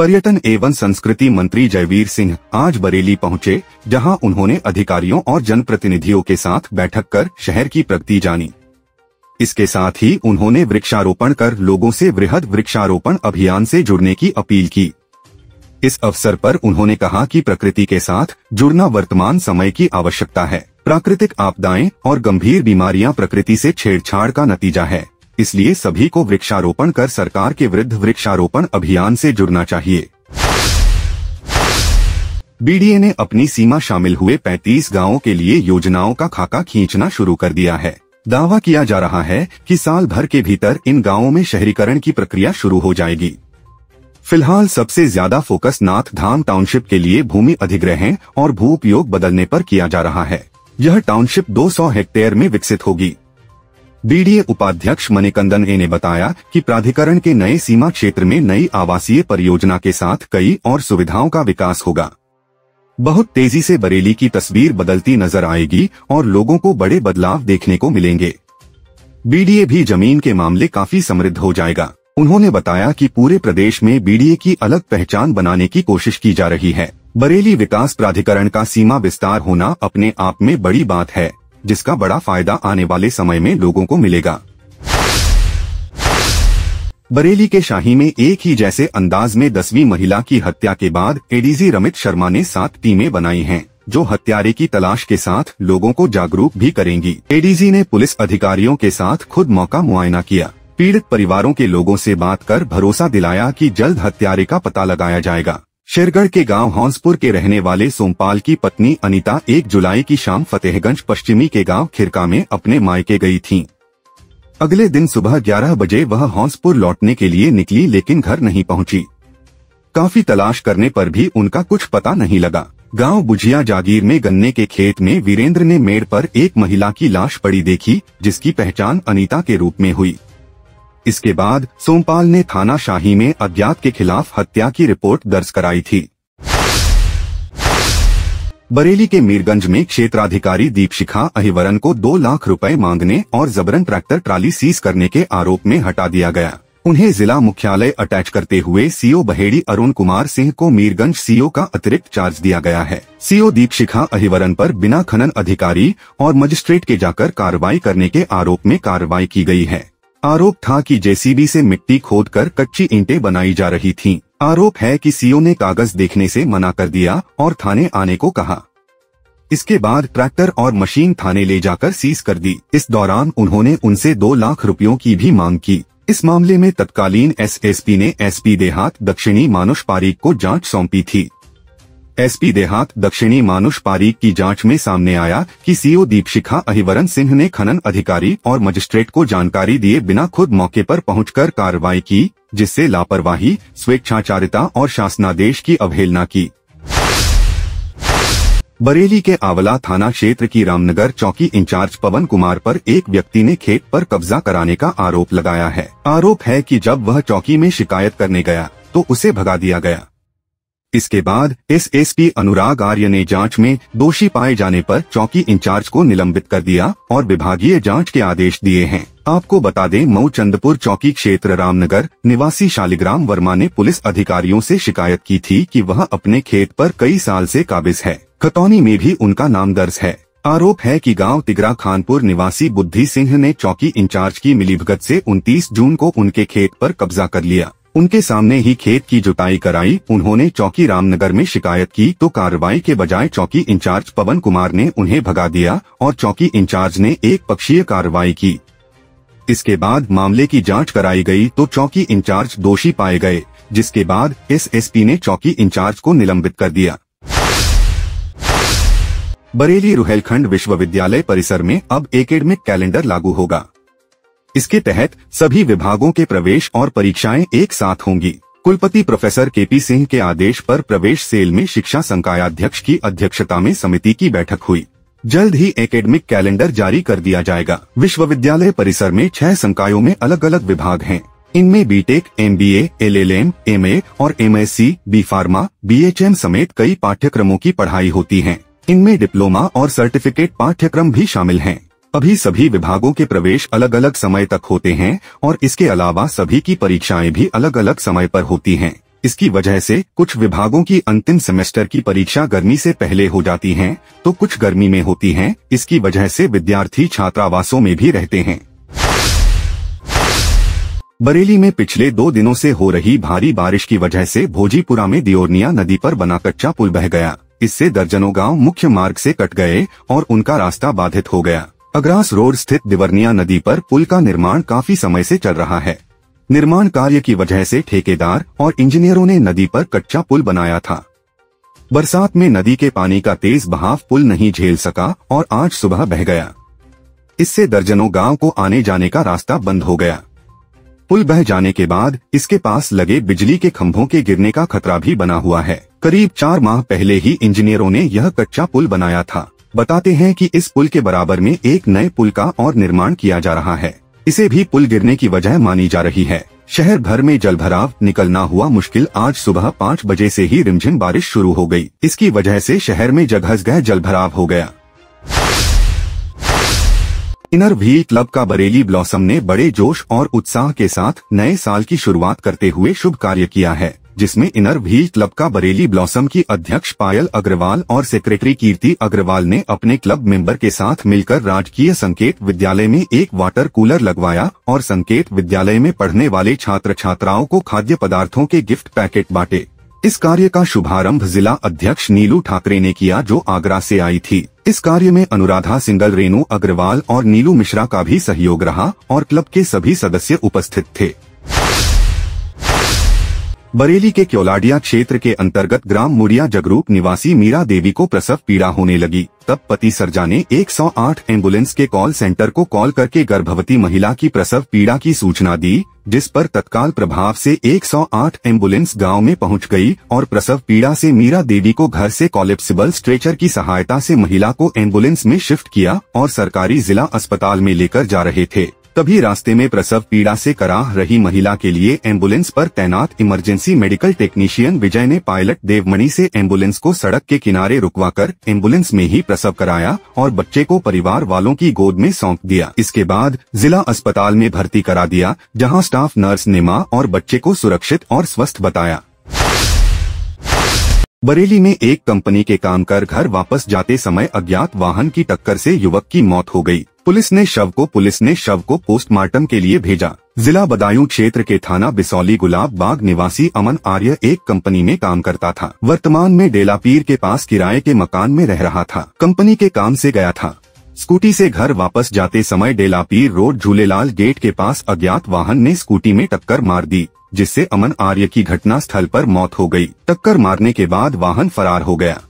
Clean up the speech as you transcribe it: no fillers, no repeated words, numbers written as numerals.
पर्यटन एवं संस्कृति मंत्री जयवीर सिंह आज बरेली पहुंचे, जहां उन्होंने अधिकारियों और जनप्रतिनिधियों के साथ बैठक कर शहर की प्रगति जानी। इसके साथ ही उन्होंने वृक्षारोपण कर लोगों से वृहद वृक्षारोपण अभियान से जुड़ने की अपील की। इस अवसर पर उन्होंने कहा कि प्रकृति के साथ जुड़ना वर्तमान समय की आवश्यकता है। प्राकृतिक आपदाएं और गंभीर बीमारियां प्रकृति से छेड़छाड़ का नतीजा है, इसलिए सभी को वृक्षारोपण कर सरकार के विरुद्ध वृक्षारोपण अभियान से जुड़ना चाहिए। बीडीए ने अपनी सीमा शामिल हुए 35 गांवों के लिए योजनाओं का खाका खींचना शुरू कर दिया है। दावा किया जा रहा है कि साल भर के भीतर इन गांवों में शहरीकरण की प्रक्रिया शुरू हो जाएगी। फिलहाल सबसे ज्यादा फोकस नाथ धाम टाउनशिप के लिए भूमि अधिग्रहण और भू उपयोग बदलने पर किया जा रहा है। यह टाउनशिप 200 हेक्टेयर में विकसित होगी। बीडीए उपाध्यक्ष मणिकंदन ए ने बताया कि प्राधिकरण के नए सीमा क्षेत्र में नई आवासीय परियोजना के साथ कई और सुविधाओं का विकास होगा। बहुत तेजी से बरेली की तस्वीर बदलती नजर आएगी और लोगों को बड़े बदलाव देखने को मिलेंगे। बीडीए भी जमीन के मामले काफी समृद्ध हो जाएगा। उन्होंने बताया कि पूरे प्रदेश में बीडीए की अलग पहचान बनाने की कोशिश की जा रही है। बरेली विकास प्राधिकरण का सीमा विस्तार होना अपने आप में बड़ी बात है, जिसका बड़ा फायदा आने वाले समय में लोगों को मिलेगा। बरेली के शाही में एक ही जैसे अंदाज में 10वीं महिला की हत्या के बाद एडीजी रमित शर्मा ने 7 टीमें बनाई हैं, जो हत्यारे की तलाश के साथ लोगों को जागरूक भी करेंगी। एडीजी ने पुलिस अधिकारियों के साथ खुद मौका मुआयना किया। पीड़ित परिवारों के लोगों से बात कर भरोसा दिलाया कि जल्द हत्यारे का पता लगाया जाएगा। शेरगढ़ के गांव हौंसपुर के रहने वाले सोमपाल की पत्नी अनीता 1 जुलाई की शाम फतेहगंज पश्चिमी के गांव खिरका में अपने मायके गई थीं। अगले दिन सुबह 11 बजे वह हौंसपुर लौटने के लिए निकली, लेकिन घर नहीं पहुंची। काफी तलाश करने पर भी उनका कुछ पता नहीं लगा। गांव बुझिया जागीर में गन्ने के खेत में वीरेंद्र ने मेड़ पर एक महिला की लाश पड़ी देखी, जिसकी पहचान अनीता के रूप में हुई। इसके बाद सोमपाल ने थाना शाही में अज्ञात के खिलाफ हत्या की रिपोर्ट दर्ज कराई थी। बरेली के मीरगंज में क्षेत्राधिकारी दीपशिखा अहिवरन को 2 लाख रुपए मांगने और जबरन ट्रैक्टर ट्राली सीज करने के आरोप में हटा दिया गया। उन्हें जिला मुख्यालय अटैच करते हुए सीओ बहेड़ी अरुण कुमार सिंह को मीरगंज सीओ का अतिरिक्त चार्ज दिया गया है। सीओ दीपशिखा अहिवरन पर बिना खनन अधिकारी और मजिस्ट्रेट के जाकर कार्रवाई करने के आरोप में कार्रवाई की गई है। आरोप था कि जेसीबी से मिट्टी खोदकर कच्ची ईंटें बनाई जा रही थीं। आरोप है कि सीओ ने कागज देखने से मना कर दिया और थाने आने को कहा। इसके बाद ट्रैक्टर और मशीन थाने ले जाकर सीज कर दी। इस दौरान उन्होंने उनसे 2 लाख रुपयों की भी मांग की। इस मामले में तत्कालीन एसएसपी ने एसपी देहात दक्षिणी मानुष पारीक को जांच सौंपी थी। एसपी देहात दक्षिणी मानुष पारीक की जांच में सामने आया कि सीओ दीपशिखा अहिवरन सिंह ने खनन अधिकारी और मजिस्ट्रेट को जानकारी दिए बिना खुद मौके पर पहुंचकर कार्रवाई की, जिससे लापरवाही, स्वेच्छाचारिता और शासनादेश की अवहेलना की। बरेली के आंवला थाना क्षेत्र की रामनगर चौकी इंचार्ज पवन कुमार पर एक व्यक्ति ने खेत पर कब्जा कराने का आरोप लगाया है। आरोप है कि जब वह चौकी में शिकायत करने गया तो उसे भगा दिया गया। इसके बाद एसएसपी अनुराग आर्य ने जांच में दोषी पाए जाने पर चौकी इंचार्ज को निलंबित कर दिया और विभागीय जांच के आदेश दिए हैं। आपको बता दें, मऊ चंदपुर चौकी क्षेत्र रामनगर निवासी शालिग्राम वर्मा ने पुलिस अधिकारियों से शिकायत की थी कि वह अपने खेत पर कई साल से काबिज है। खतौनी में भी उनका नाम दर्ज है। आरोप है कि गांव तिगरा खानपुर निवासी बुद्धि सिंह ने चौकी इंचार्ज की मिलीभगत से 29 जून को उनके खेत पर कब्जा कर लिया। उनके सामने ही खेत की जुताई कराई। उन्होंने चौकी रामनगर में शिकायत की तो कार्रवाई के बजाय चौकी इंचार्ज पवन कुमार ने उन्हें भगा दिया और चौकी इंचार्ज ने एक पक्षीय कार्रवाई की। इसके बाद मामले की जांच कराई गई तो चौकी इंचार्ज दोषी पाए गए, जिसके बाद एसएसपी ने चौकी इंचार्ज को निलंबित कर दिया। बरेली रुहेलखंड विश्वविद्यालय परिसर में अब एकेडमिक कैलेंडर लागू होगा। इसके तहत सभी विभागों के प्रवेश और परीक्षाएं एक साथ होंगी। कुलपति प्रोफेसर केपी सिंह के आदेश पर प्रवेश सेल में शिक्षा संकायाध्यक्ष की अध्यक्षता में समिति की बैठक हुई। जल्द ही एकेडमिक कैलेंडर जारी कर दिया जाएगा। विश्वविद्यालय परिसर में 6 संकायों में अलग अलग विभाग हैं। इनमें बीटेक, एमबीए, एलएलएम, एमए और एमएससी, बी फार्मा, बीएचएम समेत कई पाठ्यक्रमों की पढ़ाई होती है। इनमें डिप्लोमा और सर्टिफिकेट पाठ्यक्रम भी शामिल हैं। अभी सभी विभागों के प्रवेश अलग अलग समय तक होते हैं और इसके अलावा सभी की परीक्षाएं भी अलग अलग समय पर होती हैं। इसकी वजह से कुछ विभागों की अंतिम सेमेस्टर की परीक्षा गर्मी से पहले हो जाती हैं, तो कुछ गर्मी में होती हैं। इसकी वजह से विद्यार्थी छात्रावासों में भी रहते हैं। बरेली में पिछले 2 दिनों से हो रही भारी बारिश की वजह से भोजीपुरा में दियोरनिया नदी पर बना कच्चा पुल बह गया। इससे दर्जनों गांव मुख्य मार्ग से कट गए और उनका रास्ता बाधित हो गया। अग्रास रोड स्थित दियोरनिया नदी पर पुल का निर्माण काफी समय से चल रहा है। निर्माण कार्य की वजह से ठेकेदार और इंजीनियरों ने नदी पर कच्चा पुल बनाया था। बरसात में नदी के पानी का तेज बहाव पुल नहीं झेल सका और आज सुबह बह गया। इससे दर्जनों गांव को आने जाने का रास्ता बंद हो गया। पुल बह जाने के बाद इसके पास लगे बिजली के खंभों के गिरने का खतरा भी बना हुआ है। करीब 4 माह पहले ही इंजीनियरों ने यह कच्चा पुल बनाया था। बताते हैं कि इस पुल के बराबर में एक नए पुल का और निर्माण किया जा रहा है। इसे भी पुल गिरने की वजह मानी जा रही है। शहर भर में जलभराव निकलना हुआ मुश्किल। आज सुबह 5 बजे से ही रिमझिम बारिश शुरू हो गई। इसकी वजह से शहर में जगह जलभराव हो गया। इनर व्हील क्लब का बरेली ब्लॉसम ने बड़े जोश और उत्साह के साथ नए साल की शुरुआत करते हुए शुभ कार्य किया है, जिसमें इनर व्हील क्लब का बरेली ब्लॉसम की अध्यक्ष पायल अग्रवाल और सेक्रेटरी कीर्ति अग्रवाल ने अपने क्लब मेंबर के साथ मिलकर राजकीय संकेत विद्यालय में एक वाटर कूलर लगवाया और संकेत विद्यालय में पढ़ने वाले छात्र छात्राओं को खाद्य पदार्थों के गिफ्ट पैकेट बांटे। इस कार्य का शुभारंभ जिला अध्यक्ष नीलू ठाकरे ने किया, जो आगरा से आई थी। इस कार्य में अनुराधा सिंगल, रेणु अग्रवाल और नीलू मिश्रा का भी सहयोग रहा और क्लब के सभी सदस्य उपस्थित थे। बरेली के क्योलाडिया क्षेत्र के अंतर्गत ग्राम मुड़िया जगरूप निवासी मीरा देवी को प्रसव पीड़ा होने लगी। तब पति सरजा ने 108 एम्बुलेंस के कॉल सेंटर को कॉल करके गर्भवती महिला की प्रसव पीड़ा की सूचना दी, जिस पर तत्काल प्रभाव से 108 एम्बुलेंस गांव में पहुंच गई और प्रसव पीड़ा से मीरा देवी को घर से कोलैप्सिबल स्ट्रेचर की सहायता से महिला को एम्बुलेंस में शिफ्ट किया और सरकारी जिला अस्पताल में लेकर जा रहे थे। तभी रास्ते में प्रसव पीड़ा से कराह रही महिला के लिए एम्बुलेंस पर तैनात इमरजेंसी मेडिकल टेक्नीशियन विजय ने पायलट देवमणि से एम्बुलेंस को सड़क के किनारे रुकवाकर एम्बुलेंस में ही प्रसव कराया और बच्चे को परिवार वालों की गोद में सौंप दिया। इसके बाद जिला अस्पताल में भर्ती करा दिया, जहां स्टाफ नर्स ने मां और बच्चे को सुरक्षित और स्वस्थ बताया। बरेली में एक कंपनी के काम कर घर वापस जाते समय अज्ञात वाहन की टक्कर से युवक की मौत हो गई। पुलिस ने शव को पोस्टमार्टम के लिए भेजा। जिला बदायूं क्षेत्र के थाना बिसौली गुलाब बाग निवासी अमन आर्य एक कंपनी में काम करता था। वर्तमान में डेलापीर के पास किराए के मकान में रह रहा था। कंपनी के काम से गया था। स्कूटी से घर वापस जाते समय डेलापीर रोड झूलेलाल गेट के पास अज्ञात वाहन ने स्कूटी में टक्कर मार दी, जिससे अमन आर्य की घटना स्थल पर मौत हो गई। टक्कर मारने के बाद वाहन फरार हो गया।